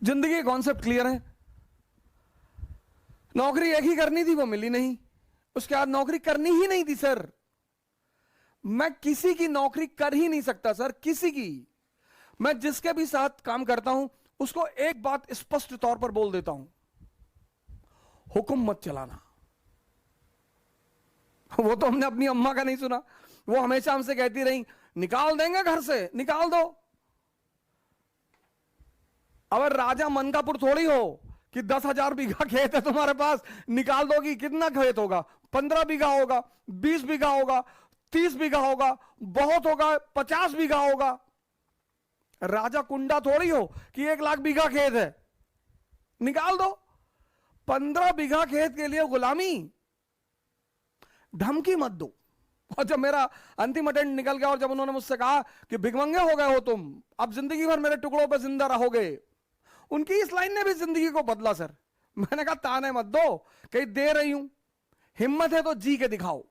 जिंदगी के concept clear है। नौकरी एक ही करनी थी, वो मिली नहीं। उसके बाद नौकरी करनी ही नहीं थी सर। मैं किसी की नौकरी कर ही नहीं सकता सर, किसी की। मैं जिसके भी साथ काम करता हूं उसको एक बात स्पष्ट तौर पर बोल देता हूं, हुक्म मत चलाना। वो तो हमने अपनी अम्मा का नहीं सुना, वो हमेशा हमसे कहती रही निकाल देंगे घर से, निकाल दो। अब राजा मनकापुर थोड़ी हो कि 10,000 बीघा खेत है तुम्हारे पास, निकाल दोगी। कितना खेत होगा? 15 बीघा होगा, 20 बीघा होगा, 30 बीघा होगा, बहुत होगा 50 बीघा होगा। राजा कुंडा थोड़ी हो कि 1 लाख बीघा खेत है, निकाल दो। 15 बीघा खेत के लिए गुलामी, धमकी मत दो। और जब मेरा अंतिम अटेंड निकल गया और जब उन्होंने मुझसे कहा कि भिखमंगे हो गए हो तुम, अब जिंदगी भर मेरे टुकड़ों पे जिंदा रहोगे, उनकी इस लाइन ने भी जिंदगी को बदला सर। मैंने कहा ताने मत दो, कहीं दे रही हूं, हिम्मत है तो जी के दिखाओ।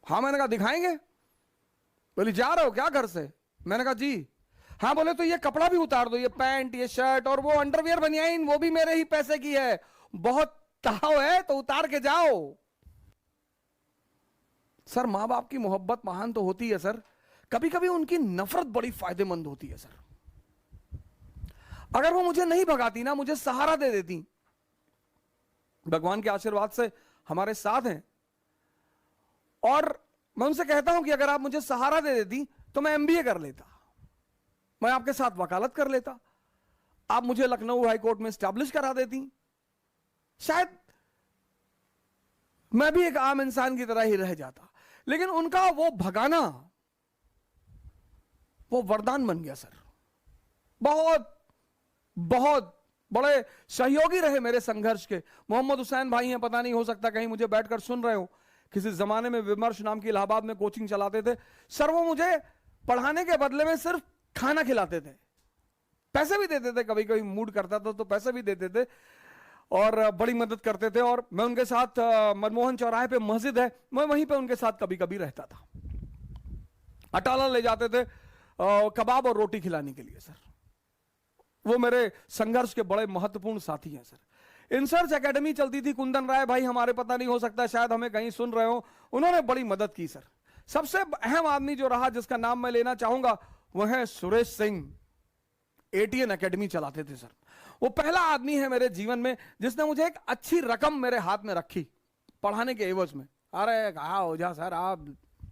हाँ, मैंने कहा दिखाएंगे। बोली जा रहे हो क्या घर से? मैंने कहा जी। हाँ, बोले तो ये कपड़ा भी उतार दो, ये पैंट, ये शर्ट और वो अंडरवियर बनियाइन, वो भी मेरे ही पैसे की है, बहुत ताव है तो उतार के जाओ। सर मां बाप की मोहब्बत महान तो होती है सर, कभी कभी उनकी नफरत बड़ी फायदेमंद होती है सर। अगर वो मुझे नहीं भगाती ना, मुझे सहारा दे देती, भगवान के आशीर्वाद से हमारे साथ हैं, और मैं उनसे कहता हूं कि अगर आप मुझे सहारा दे देती तो मैं एमबीए कर लेता, मैं आपके साथ वकालत कर लेता, आप मुझे लखनऊ हाई कोर्ट में स्टैब्लिश करा देती, शायद मैं भी एक आम इंसान की तरह ही रह जाता। लेकिन उनका वो भगाना, वो वरदान बन गया सर। बहुत बहुत बड़े सहयोगी रहे मेरे संघर्ष के। मोहम्मद हुसैन भाई हैं, पता नहीं हो सकता कहीं मुझे बैठकर सुन रहे हो। किसी जमाने में विमर्श नाम की इलाहाबाद में कोचिंग चलाते थे सर। वो मुझे पढ़ाने के बदले में सिर्फ खाना खिलाते थे, पैसे भी देते थे, कभी कभी मूड करता था तो पैसे भी देते थे और बड़ी मदद करते थे। और मैं उनके साथ मनमोहन चौराहे पे मस्जिद है, मैं वहीं पे उनके साथ कभी कभी रहता था। अटाला ले जाते थे कबाब और रोटी खिलाने के लिए सर। वो मेरे संघर्ष के बड़े महत्वपूर्ण साथी हैं सर। इंसर्च एकेडमी चलती थी, कुंदन राय भाई हमारे, पता नहीं हो सकता शायद हमें कहीं सुन रहे हो, उन्होंने बड़ी मदद की सर। सबसे अहम आदमी जो रहा जिसका नाम मैं लेना चाहूंगा वह है सुरेश सिंह। एटीएन एकेडमी चलाते थे सर। वो पहला आदमी है मेरे जीवन में जिसने मुझे एक अच्छी रकम मेरे हाथ में रखी पढ़ाने के एवज में। अरे कहा हो जा सर, आप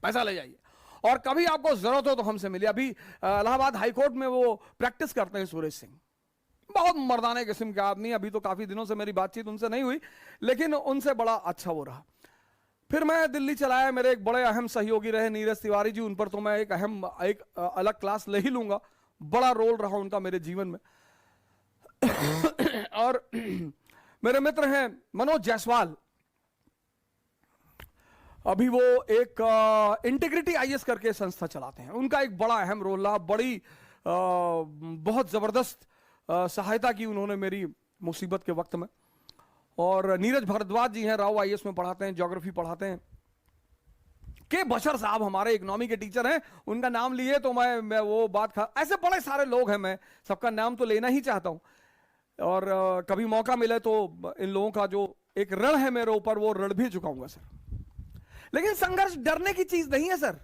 पैसा ले जाइए और कभी आपको जरूरत हो तो हमसे मिलिए। अभी इलाहाबाद हाईकोर्ट में वो प्रैक्टिस करते हैं सुरेश सिंह। बहुत मर्दाने किस्म के आदमी। अभी तो काफी दिनों से मेरी बातचीत उनसे नहीं हुई, लेकिन उनसे बड़ा अच्छा वो रहा। फिर मैं दिल्ली चलाया, मेरे एक बड़े अहम सहयोगी रहे नीरज तिवारी जी, उन पर तो मैं एक अलग क्लास ले ही लूंगा। बड़ा रोल रहा उनका मेरे जीवन में। और मेरे मित्र हैं मनोज जायसवाल, अभी वो एक इंटीग्रिटी आईएएस करके संस्था चलाते हैं। उनका एक बड़ा अहम रोल रहा, बड़ी बहुत जबरदस्त सहायता की उन्होंने मेरी मुसीबत के वक्त में। और नीरज भारद्वाज जी हैं, राव आईएएस में पढ़ाते हैं, ज्योग्राफी पढ़ाते हैं। के बशर साहब हमारे इकोनॉमी के टीचर हैं, उनका नाम लिए तो मैं वो बात ऐसे बड़े सारे लोग हैं, मैं सबका नाम तो लेना ही चाहता हूं। और कभी मौका मिले तो इन लोगों का जो एक ऋण है मेरे ऊपर, वो ऋण भी चुकाऊंगा सर। लेकिन संघर्ष डरने की चीज नहीं है सर,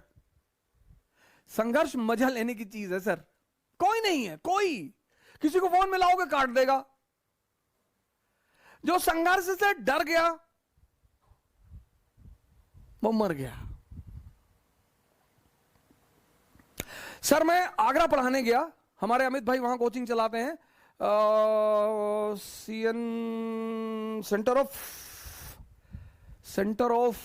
संघर्ष मजा लेने की चीज है सर। कोई नहीं है, कोई किसी को फोन मिलाओगे काट देगा। जो संघर्ष से डर गया वो मर गया। सर मैं आगरा पढ़ाने गया, हमारे अमित भाई वहां कोचिंग चलाते हैं, सीएन सेंटर ऑफ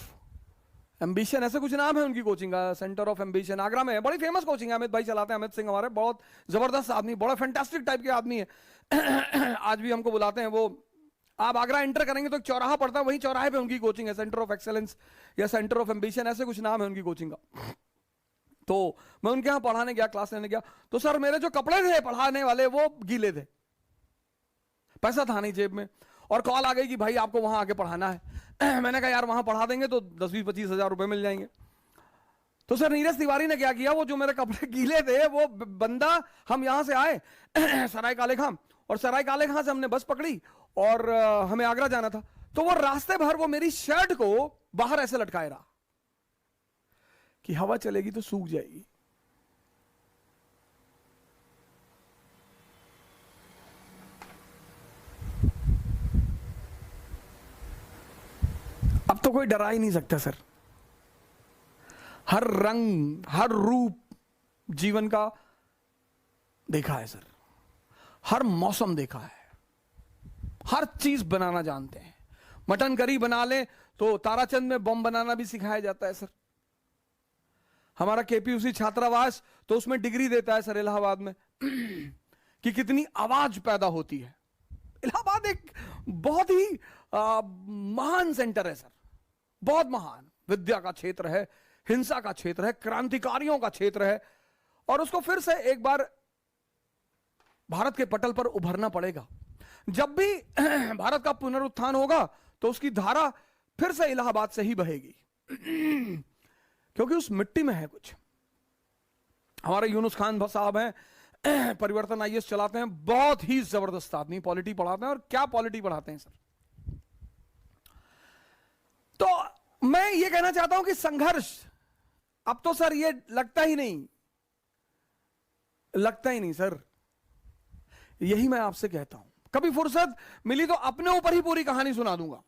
एम्बिशन, ऐसे कुछ नाम है उनकी कोचिंग का, सेंटर ऑफ एम्बिशन आगरा में है। बड़ी फेमस कोचिंग है, अमित भाई चलाते हैं। अमित सिंह हमारे बहुत जबरदस्त आदमी, बड़ा फैंटास्टिक टाइप के आदमी है। आज भी हमको बुलाते हैं। वो आप आगरा एंटर करेंगे तो एक चौराहा पड़ता है, वही चौराहे पे उनकी कोचिंग है, सेंटर ऑफ एक्सेलेंस या सेंटर ऑफ एम्बिशन, ऐसे कुछ नाम है उनकी कोचिंग का। तो मैं उनके यहां पढ़ाने गया, क्लास लेने गया, तो सर मेरे जो कपड़े थे पढ़ाने वाले वो गीले थे, पैसा था नहीं जेब में, और कॉल आ गई कि भाई आपको वहां आके पढ़ाना है। मैंने कहा यार वहां पढ़ा देंगे तो 10-20-25 हजार रुपए मिल जाएंगे। तो सर नीरज तिवारी ने क्या किया, वो जो मेरे कपड़े गीले थे, वो बंदा, हम यहां से आए सराय काले खां, और सराय काले खां से हमने बस पकड़ी और हमें आगरा जाना था, तो वो रास्ते भर वो मेरी शर्ट को बाहर ऐसे लटकाए रहा कि हवा चलेगी तो सूख जाएगी। अब तो कोई डरा ही नहीं सकता सर। हर रंग, हर रूप जीवन का देखा है सर, हर मौसम देखा है, हर चीज बनाना जानते हैं। मटन करी बना ले तो ताराचंद में बम बनाना भी सिखाया जाता है सर। हमारा केपीयूसी छात्रावास तो उसमें डिग्री देता है सर इलाहाबाद में कि कितनी आवाज पैदा होती है। इलाहाबाद एक बहुत ही महान सेंटर है सर, बहुत महान, विद्या का क्षेत्र है, हिंसा का क्षेत्र है, क्रांतिकारियों का क्षेत्र है, और उसको फिर से एक बार भारत के पटल पर उभरना पड़ेगा। जब भी भारत का पुनरुत्थान होगा तो उसकी धारा फिर से इलाहाबाद से ही बहेगी क्योंकि उस मिट्टी में है कुछ। हमारे यूनुस खान साहब हैं, परिवर्तन आईएएस चलाते हैं, बहुत ही जबरदस्त आदमी, पॉलिटी पढ़ाते हैं, और क्या पॉलिटी पढ़ाते हैं सर। तो मैं ये कहना चाहता हूं कि संघर्ष अब तो सर ये लगता ही नहीं सर। यही मैं आपसे कहता हूं, कभी फुर्सत मिली तो अपने ऊपर ही पूरी कहानी सुना दूंगा।